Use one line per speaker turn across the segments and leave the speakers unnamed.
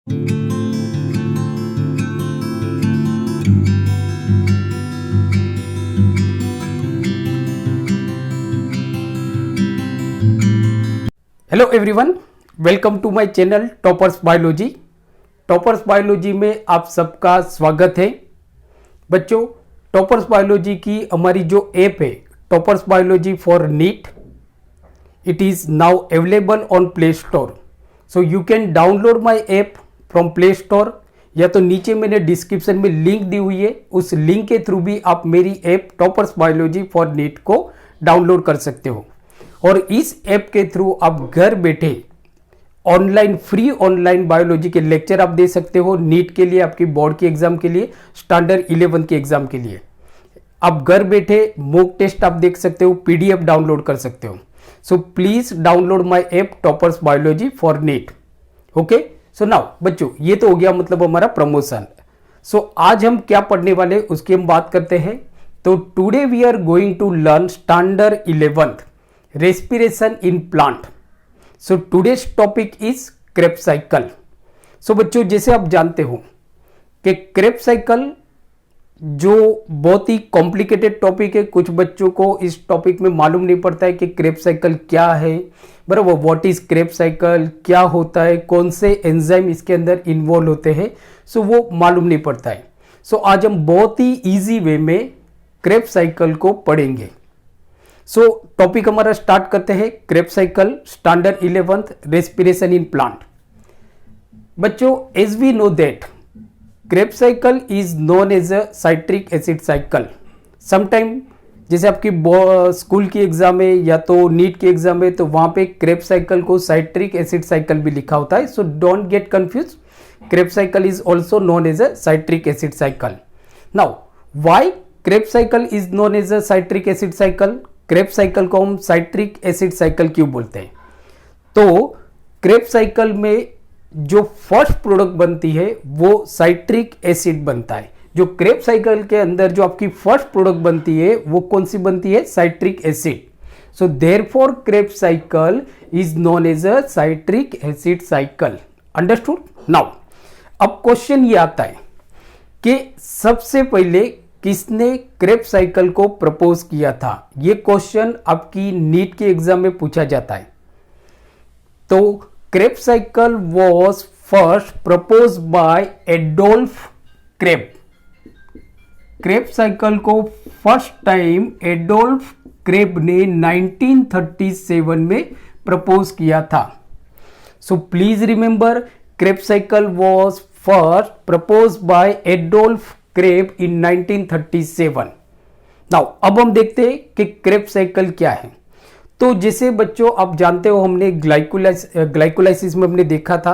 Hello everyone, welcome to my channel Toppers Biology. Toppers Biology में आप सबका स्वागत है। बच्चों, टॉपर्स बायोलॉजी की हमारी जो ऐप है Toppers Biology for NEET, it is now available on Play Store. So you can download my app from Play Store, या तो नीचे मैंने डिस्क्रिप्शन में लिंक दी हुई है, उस लिंक के थ्रू भी आप मेरी app Toppers Biology for NEET को डाउनलोड कर सकते हो। और इस ऐप के थ्रू आप घर बैठे फ्री ऑनलाइन बायोलॉजी के लेक्चर आप दे सकते हो। नीट के लिए, आपकी बोर्ड के एग्जाम के लिए, स्टैंडर्ड 11 के एग्जाम के लिए आप घर बैठे मॉक टेस्ट आप देख सकते हो, पीडीएफ डाउनलोड कर सकते हो। So please download my app Toppers Biology for NEET. Okay, so now बच्चों, ये तो हो गया मतलब हमारा प्रमोशन। सो आज हम क्या पढ़ने वाले उसकी हम बात करते हैं। तो today we are going to learn standard 11th respiration in plant. So today's topic is Krebs cycle. So बच्चों, जैसे आप जानते हो कि Krebs cycle जो बहुत ही कॉम्प्लिकेटेड टॉपिक है, कुछ बच्चों को इस टॉपिक में मालूम नहीं पड़ता है कि Krebs cycle क्या है, बराबर। व्हाट इज Krebs cycle, क्या होता है, कौन से एंजाइम इसके अंदर इन्वॉल्व होते हैं, सो वो मालूम नहीं पड़ता है। सो आज हम बहुत ही इजी वे में Krebs cycle को पढ़ेंगे। सो टॉपिक हमारा स्टार्ट करते हैं। Krebs cycle standard 11th respiration in plant. बच्चों, as we know that Krebs cycle is known as a citric acid cycle. Sometime जैसे आपकी स्कूल की एग्जाम है या तो नीट की एग्जाम है, तो वहां पे Krebs cycle को साइट्रिक एसिड साइकिल भी लिखा होता है। So don't get confuse, Krebs cycle is also known as a citric acid cycle. Now why Krebs cycle is known as a citric acid cycle? Krebs cycle को हम citric acid cycle क्यों बोलते हैं? तो Krebs cycle में जो first product बनती है वो साइट्रिक एसिड बनता है। जो Krebs cycle के अंदर जो आपकी फर्स्ट प्रोडक्ट बनती है वो कौन सी बनती है? Citric acid. So therefore Krebs cycle is known as a citric acid cycle. Understood? Now अब क्वेश्चन ये आता है कि सबसे पहले किसने Krebs cycle को प्रपोज किया था? ये क्वेश्चन आपकी नीट के एग्जाम में पूछा जाता है। तो Krebs cycle was first proposed by Adolf Krebs। Krebs cycle को फर्स्ट टाइम एडोल्फ क्रेब ने 1937 में प्रपोज किया था। So please remember, Krebs cycle was first proposed by Adolf Krebs in 1937। Now अब हम देखते हैं कि Krebs cycle क्या है। तो जैसे बच्चों आप जानते हो, हमने ग्लाइकोलाइसिस में हमने देखा था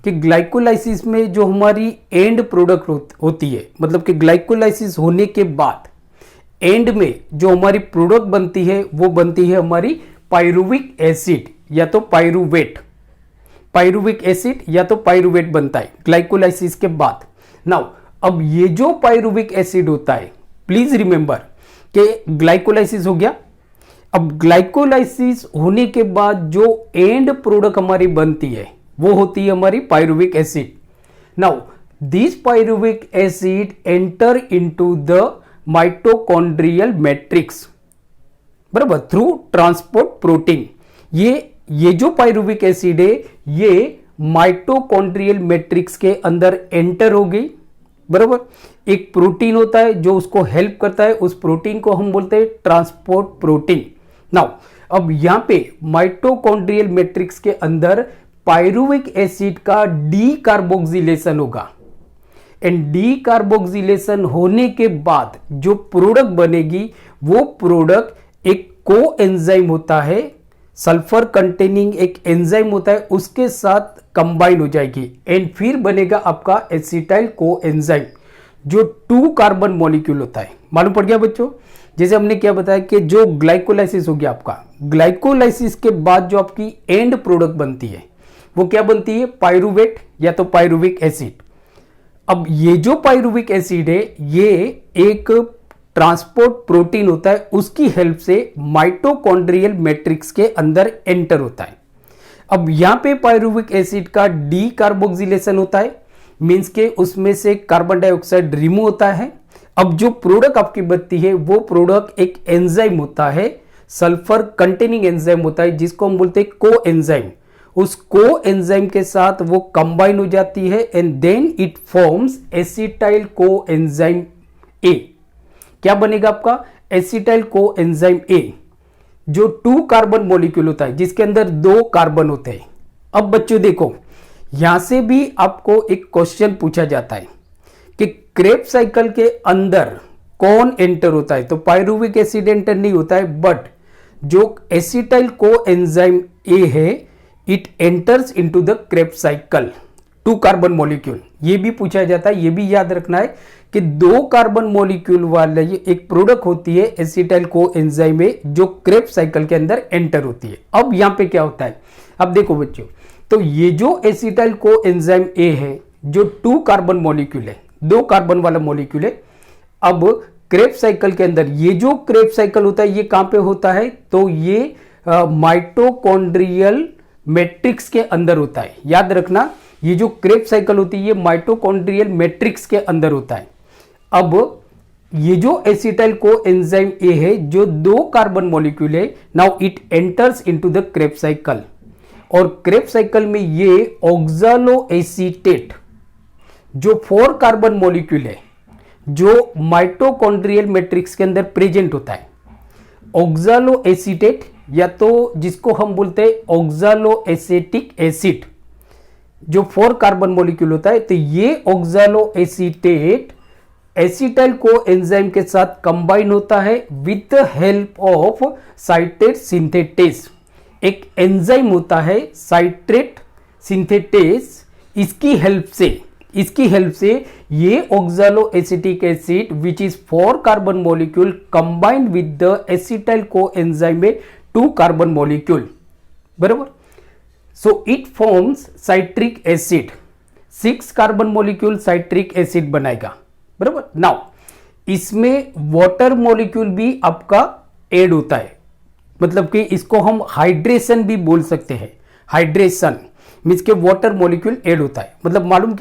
कि ग्लाइकोलाइसिस में जो हमारी एंड प्रोडक्ट होती है, मतलब कि ग्लाइकोलाइसिस होने के बाद एंड में जो हमारी प्रोडक्ट बनती है वो बनती है हमारी पायरुविक एसिड या तो पायरुवेट। पायरुविक एसिड या तो पायरुवेट बनता है ग्लाइकोलाइसिस के बाद। नाउ अब ये जो पायरुविक एसिड होता है, प्लीज रिमेंबर कि ग्लाइकोलाइसिस हो गया। अब ग्लाइकोलाइसिस होने के बाद जो एंड प्रोडक्ट हमारी बनती है वो होती है हमारी pyruvic acid. Now this pyruvic acid enter into the mitochondrial matrix, बराबर, थ्रू ट्रांसपोर्ट प्रोटीन। ये जो पायरुविक एसिड है ये माइटोकॉन्ड्रियल मैट्रिक्स के अंदर एंटर हो गई, बराबर। एक प्रोटीन होता है जो उसको हेल्प करता है, उस प्रोटीन को हम बोलते हैं ट्रांसपोर्ट प्रोटीन। नाउ अब यहां पे माइटोकॉन्ड्रियल मैट्रिक्स के अंदर पायरुविक एसिड का डीकार्बोक्सिलेशन होगा, एंड डीकार्बोक्सिलेशन होने के बाद जो प्रोडक्ट बनेगी वो प्रोडक्ट एक कोएंजाइम होता है, सल्फर कंटेनिंग एक एंजाइम होता है, उसके साथ कंबाइन हो जाएगी एंड फिर बनेगा आपका एसिटाइल कोएंजाइम जो 2 कार्बन मॉलिक्यूल होता है। मालूम पड़ गया बच्चों? जैसे हमने क्या बताया कि जो ग्लाइकोलाइसिस हो गया आपका, ग्लाइकोलाइसिस के बाद जो आपकी एंड प्रोडक्ट बनती है वो क्या बनती है? पायरुवेट या तो पायरुविक एसिड। अब ये जो पायरुविक एसिड है ये एक ट्रांसपोर्ट प्रोटीन होता है, उसकी हेल्प से माइटोकॉन्ड्रियल मैट्रिक्स के अंदर एंटर होता है। अब यहाँ पे पायरुविक एसिड का डी कार्बोक्सिलेशन होता है, मीन्स के उसमें से कार्बन डाइऑक्साइड रिमूव होता है। अब जो प्रोडक्ट आपकी बनती है वो प्रोडक्ट एक एंजाइम होता है, सल्फर कंटेनिंग एंजाइम होता है, जिसको हम बोलते हैं को एंजाइम। उस को एंजाइम के साथ वो कंबाइन हो जाती है and then it forms acetyl coenzyme A. क्या बनेगा आपका? एसिटाइल को एंजाइम ए, जो 2 कार्बन मॉलिक्यूल होता है, जिसके अंदर 2 कार्बन होते हैं। अब बच्चों देखो, यहां से भी आपको एक क्वेश्चन पूछा जाता है कि क्रेब्स साइकिल के अंदर कौन एंटर होता है? तो पायरुविक एसिड एंटर नहीं होता है, बट जो एसिटाइल को एंजाइम ए है, it enters into the Krebs cycle, 2 carbon molecule. ये भी पूछा जाता है, ये भी याद रखना है कि 2 कार्बन मॉलिक्यूल वाले एक प्रोडक्ट होती है एसिटाइल को एंजाइम ए, जो क्रेब्स साइकिल के अंदर एंटर होती है। अब यहां पे क्या होता है? अब देखो बच्चों, तो ये जो एसिटाइल को एंजाइम ए है, जो 2 कार्बन मॉलिक्यूल है, 2 कार्बन वाला मॉलिक्यूल है। अब क्रेब्स साइकिल के अंदर ये जो क्रेब्स साइकिल होता है, ये कहां पे होता है? तो ये माइटोकॉन्ड्रियल मैट्रिक्स के अंदर होता है। याद रखना, ये जो क्रेब्स साइकिल होती है ये माइटोकॉन्ड्रियल मैट्रिक्स के अंदर होता है। अब ये जो एसिटाइल को एंजाइम ए है, जो 2 कार्बन मॉलिक्यूल है, now it enters into the Krebs cycle, और क्रेब्स साइकिल में ये ऑक्सालो एसीटेट, जो 4 कार्बन मॉलिक्यूल है, जो माइटोकॉन्ड्रियल मैट्रिक्स के अंदर प्रेजेंट होता है। ऑक्सालो एसीटेट, या तो जिसको हम बोलते हैं ऑक्सालो एसेटिक एसिड, जो 4 कार्बन मॉलिक्यूल होता है। तो ये oxalo acetate acetyl co enzyme के साथ कंबाइन होता है with the help of citrate synthetase. एक एंजाइम होता है साइट्रेट सिंथेटेस, इसकी हेल्प से ये oxalo acetic acid which is 4 carbon molecule combined with the acetyl co enzyme में 2 कार्बन मॉलिक्यूल, बराबर। So it forms citric acid, 6 carbon molecule citric acid बनाएगा, बराबर। नाउ इसमें वाटर मॉलिक्यूल भी आपका ऐड होता है, मतलब कि इसको हम हाइड्रेशन भी बोल सकते हैं। हाइड्रेशन मीन्स के वाटर मॉलिक्यूल ऐड होता है। मतलब मालूम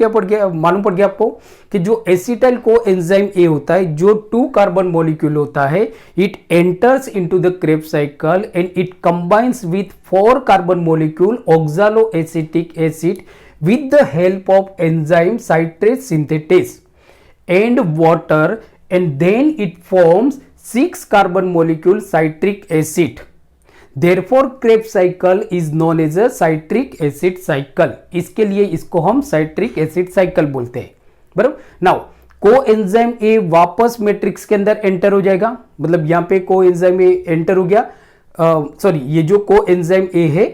पड़ गया आपको कि जो एसिटाइल को एंजाइम ए होता है, जो 2 कार्बन मॉलिक्यूल होता है, it enters into the Krebs cycle and it combines with 4 carbon molecule oxalo acetic acid with the help of enzyme citrate synthetase and water, and then it forms 6 carbon molecule citric acid. Therefore Krebs cycle is known as a citric acid cycle. इसके लिए इसको हम citric acid cycle बोलते हैं, बराबर। Now coenzyme A वापस matrix के अंदर एंटर हो जाएगा, मतलब यहाँ पे कोएंजाइम ए एंटर हो गया, सॉरी ये जो कोएंजाइम ए है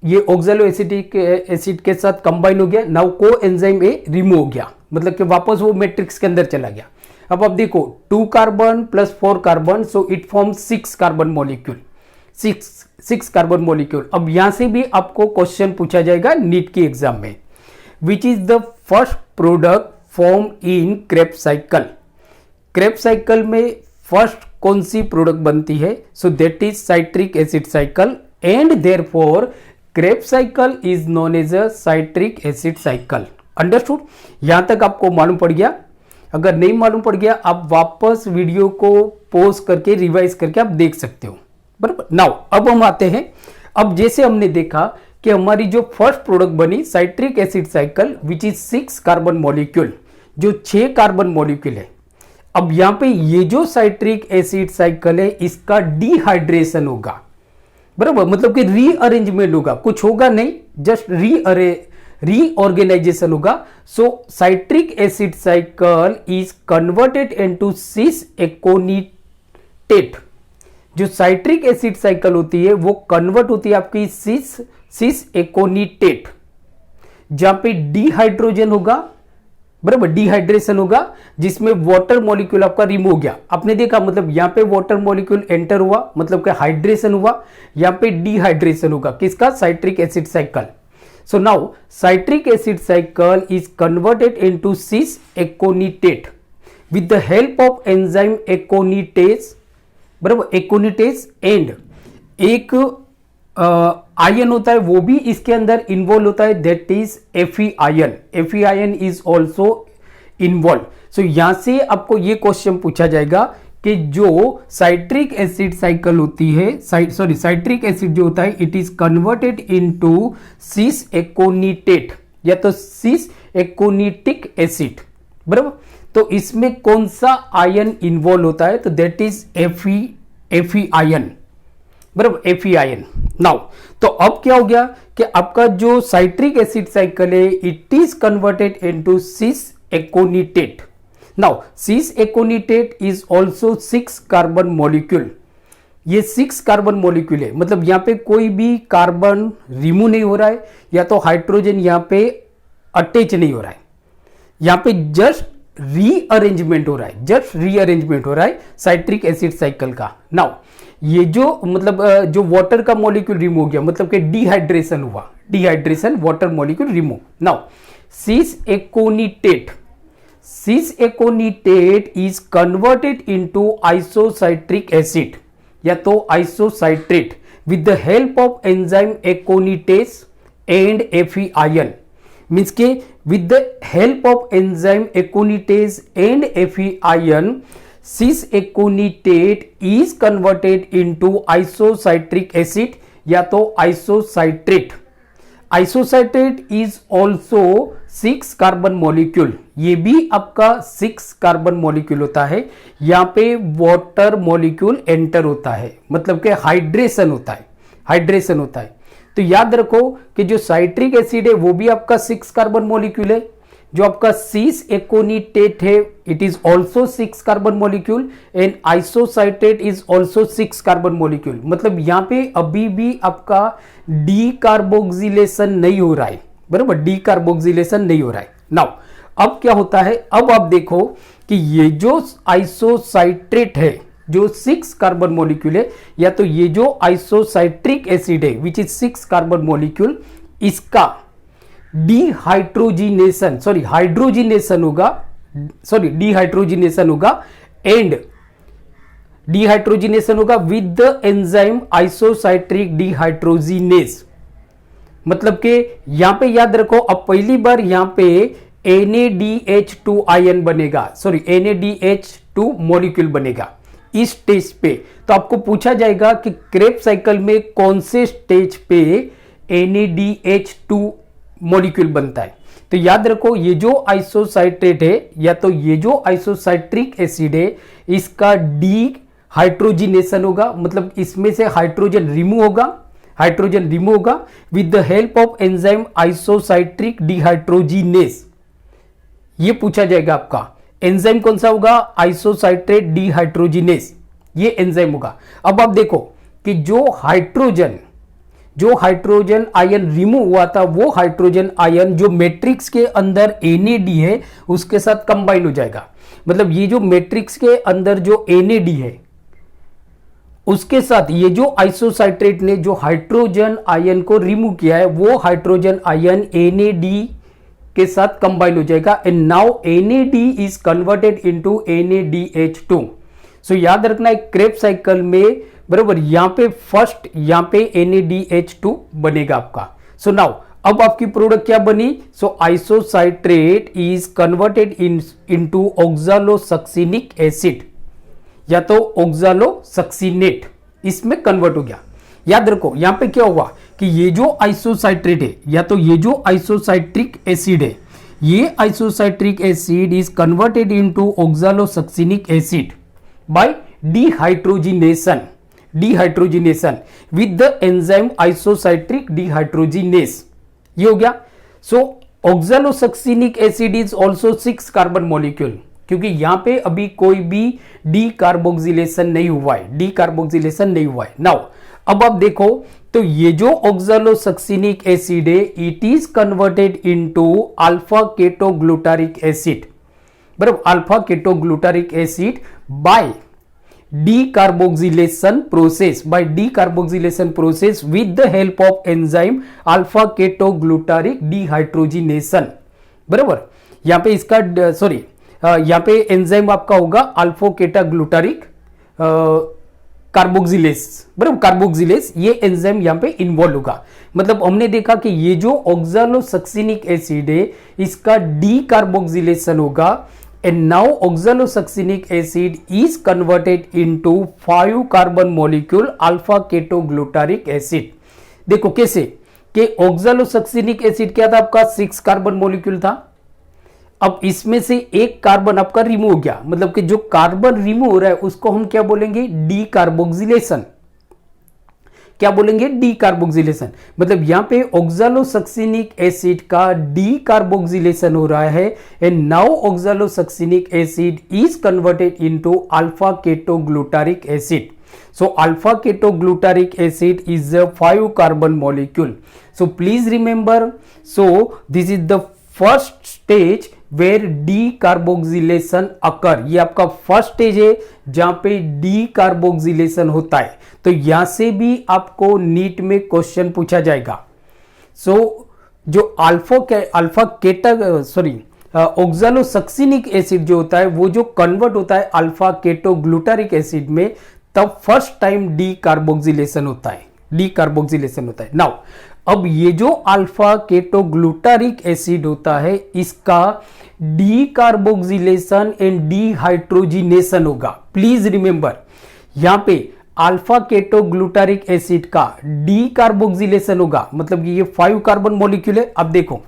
ये ऑक्सालो एसिटिक एसिड के साथ कंबाइन हो गया। नाउ कोएंजाइम ए रिमूव हो गया, मतलब कि वापस वो मैट्रिक्स के अंदर चला गया। अब आप देखो 2 carbon plus 4 carbon, so it forms 6 carbon molecule, 6 carbon molecule. अब यहां से भी आपको क्वेश्चन पूछा जाएगा नीट की एग्जाम में, which is the first product form in Krebs cycle. Krebs cycle में फर्स्ट कौन सी प्रोडक्ट बनती है? So that is citric acid cycle, and therefore Krebs cycle is known as a citric acid cycle. Understood? यहां तक आपको मालूम पड़ गया? अगर नहीं मालूम पड़ गया आप वापस वीडियो को पॉज करके रिवाइज करके आप देख सकते हो, बराबर। नाउ अब हम आते हैं, अब जैसे हमने देखा कि हमारी जो फर्स्ट प्रोडक्ट बनी citric acid cycle which is 6 carbon molecule, जो 6 कार्बन मॉलिक्यूल है। अब यहां पे ये जो साइट्रिक एसिड साइकिल है इसका डिहाइड्रेशन होगा, बराबर, मतलब कि रीअरेंजमेंट होगा, कुछ होगा नहीं, जस्ट रीऑर्गेनाइजेशन होगा। So citric acid cycle is converted into cis aconitate. जो साइट्रिक एसिड साइकिल होती है वो कन्वर्ट होती है आपकी सिस एकोनिटेट, जहां पे डिहाइड्रोजन होगा, बराबर, डिहाइड्रेशन होगा, जिसमें वाटर मॉलिक्यूल आपका रिमूव हो गया। आपने देखा, मतलब यहां पे वाटर मॉलिक्यूल एंटर हुआ, मतलब कि हाइड्रेशन हुआ, यहां पे डिहाइड्रेशन होगा, किसका? Citric acid cycle. So now citric acid cycle is converted into cis aconitate with the help of enzyme aconitase, बराबर, एकोनिटेस, एंड एक आयन होता है वो भी इसके अंदर इन्वॉल्व होता है, that is Fe ion. Fe ion is also involve. So यहां से आपको ये क्वेश्चन पूछा जाएगा कि जो साइट्रिक एसिड साइकिल होती है, साइट्रिक एसिड जो होता है it is converted into cis aconitate या तो सिस एकोनिटिक एसिड. बराबर. तो इसमें कौन सा आयन इन्वॉल्व होता है, तो दैट इज Fe आयन. बराबर. Fe ion. नाउ तो अब क्या हो गया कि आपका जो साइट्रिक एसिड साइकिल है it is converted into cis aconitate. Now cis aconitate is also 6 carbon molecule. ये 6 कार्बन मॉलिक्यूल है, मतलब यहां पे कोई भी कार्बन रिमूव नहीं हो रहा है या तो हाइड्रोजन यहां पे अटैच नहीं हो रहा है. यहां पे जस्ट रीअरेंजमेंट हो रहा है, जस्ट रीअरेंजमेंट हो रहा है साइट्रिक एसिड साइकिल का. नाउ ये जो मतलब जो वाटर का मॉलिक्यूल रिमूव हो गया, मतलब कि डिहाइड्रेशन हुआ, dehydration, water molecule remove. Now cis aconitate is converted into isocitric acid या तो isocitrate with the help of enzyme aconitase and Fe ion. Means के with the help of enzyme aconitase and Fe ion cis aconitate is converted into isocitric acid या तो isocitrate. Isocitrate is also 6 carbon molecule. ये भी आपका 6 carbon molecule होता है. यहां पे वाटर मॉलिक्यूल एंटर होता है, मतलब कि हाइड्रेशन होता है, हाइड्रेशन होता है. तो याद रखो कि जो साइट्रिक एसिड है वो भी आपका 6 कार्बन मॉलिक्यूल है. जो आपका सिस एकोनिटेट है it is also 6 carbon molecule and isocitrate is also 6 carbon molecule. मतलब यहां पे अभी भी आपका डीकार्बोक्सिलेशन नहीं हो रहा है. बराबर. डीकार्बोक्सिलेशन नहीं हो रहा है. नाउ अब क्या होता है, अब आप देखो कि ये जो आइसोसाइट्रेट है जो 6 कार्बन मॉलिक्यूल है या तो ये जो आइसोसाइट्रिक एसिड है विच इज 6 कार्बन मॉलिक्यूल, इसका हाइड्रोजिनेशन होगा एंड डिहाइड्रोजिनेशन होगा with the enzyme isocitric dehydrogenase. मतलब कि यहां पे याद रखो, अब पहली बार यहां पे NaDH2 आयन बनेगा, NaDH2 मॉलिक्यूल बनेगा इस स्टेज पे. तो आपको पूछा जाएगा कि क्रेब्स साइकिल में कौन से स्टेज पे NaDH2 मॉलिक्यूल बनता है. तो याद रखो ये जो आइसोसाइट्रेट है या तो ये जो आइसोसाइट्रिक एसिड है इसका डीहाइड्रोजिनेशन होगा, मतलब इसमें से हाइड्रोजन रिमूव होगा with the help of enzyme isocitric dehydrogenase. ये पूछा जाएगा आपका एंजाइम कौन सा होगा, आइसोसाइट्रेट डिहाइड्रोजिनेस, ये एंजाइम होगा. अब आप देखो कि जो हाइड्रोजन आयन रिमूव हुआ था वो हाइड्रोजन आयन जो मैट्रिक्स के अंदर NAD है उसके साथ कंबाइन हो जाएगा. मतलब ये जो मैट्रिक्स के अंदर जो NAD है उसके साथ ये जो आइसोसाइट्रेट ने जो हाइड्रोजन आयन को रिमूव किया है वो हाइड्रोजन आयन NAD के साथ कंबाइन हो जाएगा and now NAD is converted into NaDH2. सो याद रखना है क्रेब्स साइकिल में बराबर यहां पे फर्स्ट यहां पे NaDH2 बनेगा आपका. सो नाउ अब आपकी प्रोडक्ट क्या बनी, सो आइसोसाइट्रेट is converted into oxalosuccinic acid या तो ऑक्सालोसक्सिनेट, इसमें कन्वर्ट हो गया. याद रखो यहां पे क्या हुआ कि ये जो आइसोसाइट्रेट है या तो ये जो आइसोसाइट्रिक एसिड है, ये isocitric acid is converted into oxalosuccinic acid by dehydrogenation with the enzyme isocitric dehydrogenase. ये हो गया. So oxalosuccinic acid is also 6 carbon molecule, क्योंकि यहां पे अभी कोई भी डीकार्बोक्सिलेशन नहीं हुआ है. नाउ अब आप देखो तो ये जो ऑक्सालोसक्सिनिक एसिड है it is converted into alpha ketoglutaric acid. बराबर. Alpha ketoglutaric acid by decarboxylation process with the help of enzyme alpha ketoglutarate dehydrogenation. बराबर. यहां पे इसका यहां पे एंजाइम आपका होगा अल्फा केटाग्लूटारिक कार्बोक्सिलेज, बराबर, कार्बोक्सिलेज, ये एंजाइम यहाँ पे इन्वॉल्व होगा। मतलब हमने देखा कि ये जो ऑक्सैलोसक्सिनिक एसिड है इसका डी कार्बोक्सिलेशन होगा, and now oxalosuccinic acid is converted into 5 carbon molecule alpha ketoglutaric acid. देखो कैसे कि ऑक्सैलोसक्सिनिक एसिड क्या था आपका, 6 कार्बन मॉलिक्यूल था। अब इसमें से एक कार्बन आपका रिमूव हो गया, मतलब कि जो कार्बन रिमूव हो रहा है उसको हम क्या बोलेंगे, डी कार्बोक्सिलेशन। क्या बोलेंगे, डी कार्बोक्सिलेशन। मतलब यहां पे ऑक्सैलोसक्सिनिक एसिड का डी कार्बोक्सिलेशन हो रहा है, and now oxalosuccinic acid is converted into alpha ketoglutaric acid. So alpha ketoglutarate acid is a 5 carbon molecule. So please remember, so this is the first stage where decarboxylation occur. ये आपका first stage है जहां पे decarboxylation होता है। तो यहां से भी आपको नीट में क्वेश्चन पूछा जाएगा। So जो ऑक्सैलोसक्सिनिक एसिड जो होता है वो जो कन्वर्ट होता है अल्फा केटोग्लूटारिक एसिड में, तब फर्स्ट टाइम डीकार्बोक्सिलेशन होता है, डीकार्बोक्सिलेशन होता है। नाउ अब ये जो अल्फा केटोग्लूटारिक एसिड होता है इसका डीकार्बोक्सिलेशन एंड डीहाइड्रोजिनेशन होगा। प्लीज रिमेंबर, यहां पे अल्फा केटोग्लूटारिक एसिड का डीकार्बोक्सिलेशन होगा, मतलब ये 5 कार्बन मॉलिक्यूल है। अब देखो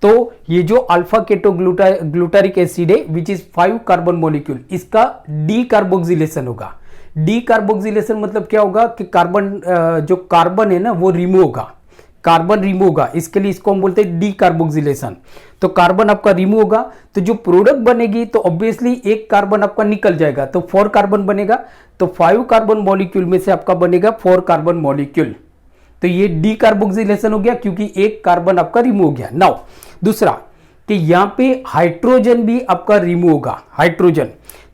तो ये जो अल्फा केटोग्लूटारिक एसिड है विच इज 5 कार्बन मॉलिक्यूल, इसका डीकार्बोक्सिलेशन होगा। डीकार्बोक्सिलेशन मतलब क्या होगा कि कार्बन जो कार्बन है ना वो रिमूव होगा, कार्बन रिमूव होगा, इसके लिए इसको हम बोलते हैं डीकार्बोक्सिलेशन। तो कार्बन आपका रिमूव होगा, तो जो प्रोडक्ट बनेगी तो ऑब्वियसली एक कार्बन आपका निकल जाएगा, तो 4 कार्बन बनेगा। तो 5 कार्बन मॉलिक्यूल में से आपका बनेगा 4 कार्बन मॉलिक्यूल। तो ये डीकार्बोक्सिलेशन हो गया क्योंकि एक कार्बन आपका रिमूव हो गया। नाउ दूसरा कि यहां पे हाइड्रोजन भी आपका रिमूव होगा, हाइड्रोजन,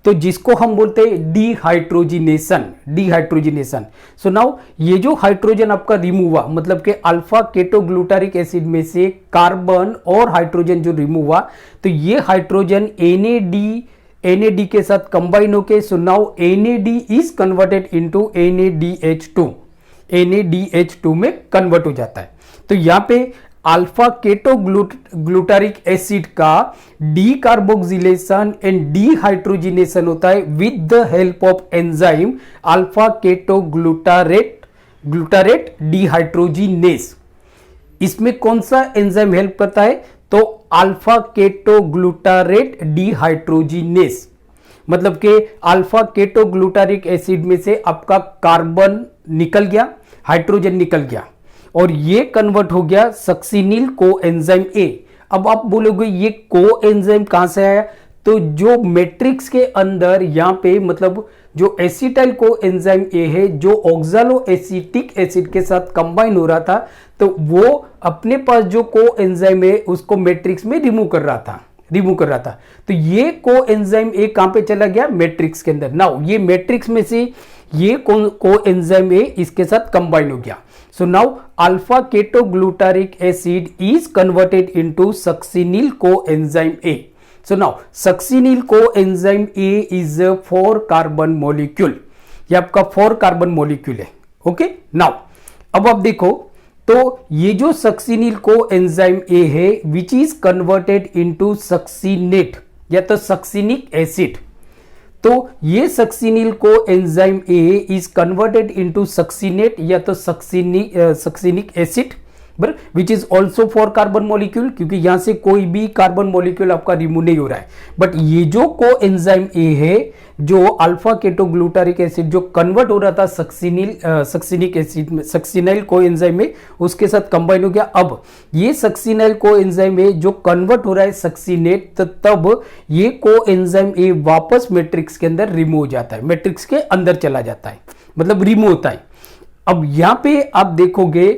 तो जिसको हम बोलते हैं डीहाइड्रोजिनेशन, डीहाइड्रोजिनेशन। सो नाउ ये जो हाइड्रोजन आपका रिमूव हुआ, मतलब कि अल्फा केटोग्लूटारिक एसिड में से कार्बन और हाइड्रोजन जो रिमूव हुआ, तो ये हाइड्रोजन NAD के साथ कंबाइन होके, so now NAD is converted into NADH2, NADH2 में कन्वर्ट हो जाता है। तो यहां पे अल्फा केटोग्लूटारिक एसिड का डीकार्बोक्सिलेशन एंड डीहाइड्रोजिनेशन होता है with the help of enzyme alpha ketoglutarate dehydrogenase. इसमें कौन सा एंजाइम हेल्प करता है, तो अल्फा केटोग्लूटारेट डीहाइड्रोजिनेस। मतलब कि अल्फा केटोग्लूटारिक एसिड में से आपका कार्बन निकल गया, हाइड्रोजन निकल गया, और ये कन्वर्ट हो गया सक्सिनिल कोएंजाइम ए। अब आप बोलोगे ये कोएंजाइम कहां से आया, तो जो मैट्रिक्स के अंदर यहां पे मतलब जो एसिटाइल कोएंजाइम ए है जो ऑक्सैलोएसिटिक एसिड के साथ कंबाइन हो रहा था, तो वो अपने पास जो कोएंजाइम है उसको मैट्रिक्स में रिमूव कर रहा था। तो ये कोएंजाइम ए कहां पे चला गया, मैट्रिक्स के अंदर। नाउ ये मैट्रिक्स में से ये कोएंजाइम ए इसके साथ कंबाइन हो गया। So now alpha ketoglutarate acid is converted into succinyl coenzyme A. So now succinyl coenzyme A is a 4 carbon molecule. ये आपका 4 कार्बन मॉलिक्यूल है। ओके, नाउ अब आप देखो तो ये जो सक्सिनिल कोएंजाइम ए है which is converted into succinate या तो सक्सिनिक एसिड। तो ये succinyl coenzyme A is converted into succinate या तो सक्सिनिक एसिड, बराबर, which is also 4 carbon molecule, क्योंकि यहां से कोई भी कार्बन मॉलिक्यूल आपका रिमूव नहीं हो रहा है। बट ये जो कोएंजाइम ए है जो अल्फा केटोग्लूटारिक एसिड जो कन्वर्ट हो रहा था सक्सिनिक एसिड में, सक्सिनाइल कोएंजाइम में, उसके साथ कंबाइन हो गया। अब ये सक्सिनाइल कोएंजाइम ए जो कन्वर्ट हो रहा है सक्सिनेट, तो तब ये कोएंजाइम ए वापस मैट्रिक्स के अंदर रिमूव हो जाता है, मैट्रिक्स के अंदर चला जाता है, मतलब रिमूव होता है। अब यहां पे आप देखोगे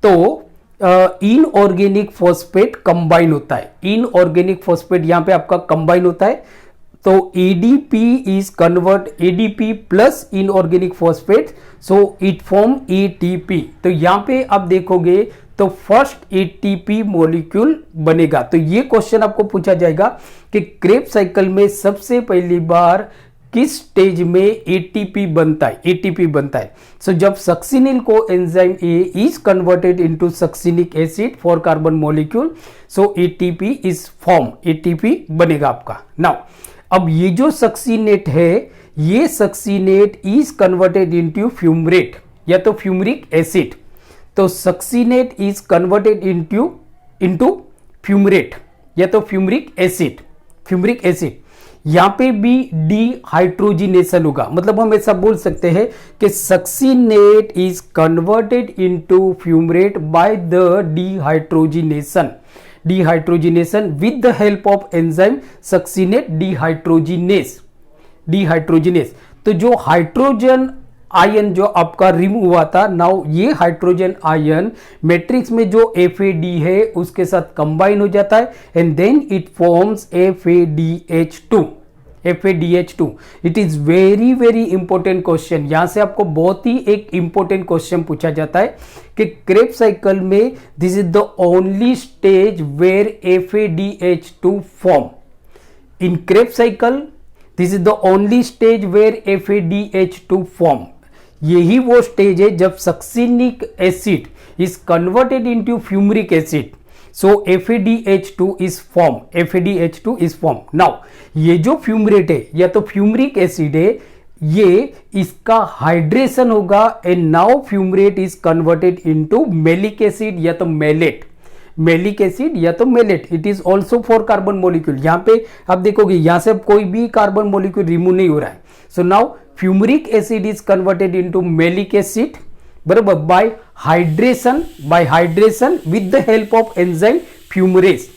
तो इनऑर्गेनिक फॉस्फेट कंबाइन होता है, इनऑर्गेनिक फॉस्फेट यहां पे आपका कंबाइन होता है। तो ADP is convert ADP plus inorganic phosphate, so it form ATP। तो यहां पे आप देखोगे तो फर्स्ट ATP मॉलिक्यूल बनेगा। तो ये क्वेश्चन आपको पूछा जाएगा कि क्रेब्स साइकिल में सबसे पहली बार किस स्टेज में एटीपी बनता है, एटीपी बनता है। सो जब सक्सिनिल को enzyme A is converted into succinic acid for carbon molecule, so ATP is form, ATP बनेगा आपका। नाउ अब ये जो सक्सिनेट है, ये succinate is converted into fumarate या तो फ्यूमरिक एसिड। तो succinate is converted into fumarate या तो फ्यूमरिक एसिड, फ्यूमरिक एसिड। यहां पे भी डिहाइड्रोजिनेशन होगा, मतलब हम ऐसा बोल सकते हैं कि succinate is converted into fumarate by the dehydrogenation, dehydrogenation with the help of enzyme succinate dehydrogenase, dehydrogenase. तो जो हाइड्रोजन आयन जो आपका रिमूव हुआ था, नाउ ये हाइड्रोजन आयन मैट्रिक्स में जो FAD है उसके साथ कंबाइन हो जाता है and then it forms FADH2, FADH2। It is very very important question. यहां से आपको बहुत ही एक इंपॉर्टेंट क्वेश्चन पूछा जाता है कि क्रेब्स साइकिल में this is the only stage where FADH2 form. In Krebs cycle this is the only stage where FADH2 form. यही वो स्टेज है जब succinic acid is converted into fumaric acid, so FADH2 is form, FADH2 is form. Now ये जो fumarate है या तो fumaric acid है, ये इसका हाइड्रेशन होगा and now fumarate is converted into malic acid या तो मेलेट, मेलिक एसिड या तो malate. It is also four carbon molecule. यहां पे आप देखोगे यहां से कोई भी कार्बन मॉलिक्यूल रिमूव नहीं हो रहा है। So now fumaric acid is converted into malic acid, बराबर, by hydration, by hydration with the help of enzyme fumarase,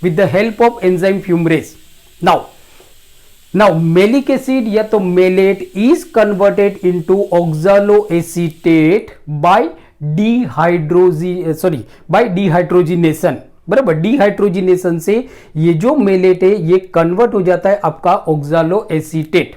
with the help of enzyme fumarase. Now malic acid या तो malate is converted into oxaloacetate by dehydrogenation, बराबर। Dehydrogenation से ये जो maleate है ये convert हो जाता है आपका ऑक्सालोएसीटेट,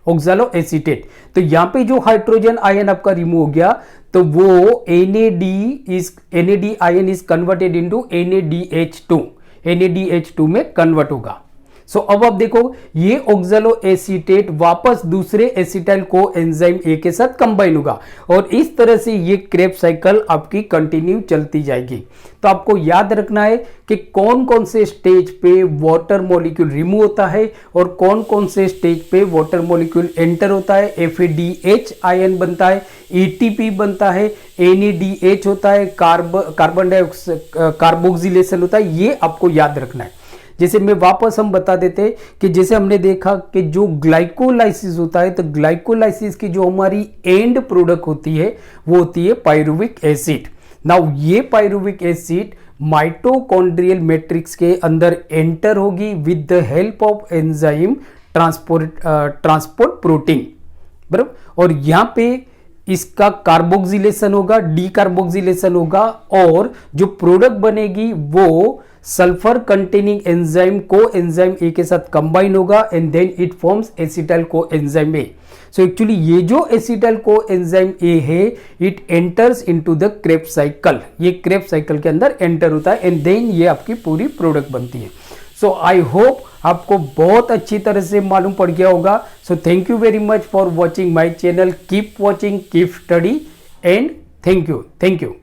ऑक्सालोएसीटेट। तो यहां पे जो हाइड्रोजन आयन आपका रिमूव हो गया तो वो NAD ion is converted into NADH2, NADH2 में कन्वर्ट होगा। सो अब आप देखो ये ऑक्सालोएसीटेट वापस दूसरे एसिटाइल को एंजाइम ए के साथ कंबाइन होगा और इस तरह से ये क्रेब्स साइकिल आपकी कंटिन्यू चलती जाएगी। तो आपको याद रखना है कि कौन कौन से स्टेज पे वाटर मॉलिक्यूल रिमूव होता है और कौन कौन से स्टेज पे वाटर मॉलिक्यूल एंटर होता है। FADH आयन बनता है, ATP बनता है, NADH होता है, कार्बन डाइऑक्साइड कार्बोक्सिलेशन होता है। ये आपको याद रखना है। जैसे मैं वापस हम बता देते हैं कि जैसे हमने देखा कि जो ग्लाइकोलाइसिस होता है तो ग्लाइकोलाइसिस की जो हमारी एंड प्रोडक्ट होती है वो होती है पायरुविक एसिड। नाउ ये पायरुविक एसिड माइटोकॉन्ड्रियल मैट्रिक्स के अंदर एंटर होगी with the help of enzyme transport protein, बराबर। और यहां पे इसका कार्बोक्सिलेशन होगा, डीकार्बोक्सिलेशन होगा और जो प्रोडक्ट बनेगी वो sulphur containing enzyme coenzyme A के साथ कंबाइन होगा and then it forms acetyl coenzyme A. So actually ये जो एसिटाइल को एंजाइम ए है it enters into the Krebs cycle, ये क्रेब्स साइकिल के अंदर एंटर होता है एंड देन ये आपकी पूरी प्रोडक्ट बनती है। सो आई होप आपको बहुत अच्छी तरह से मालूम पड़ गया होगा। So thank you very much for watching my channel. Keep watching, keep study and thank you, thank you.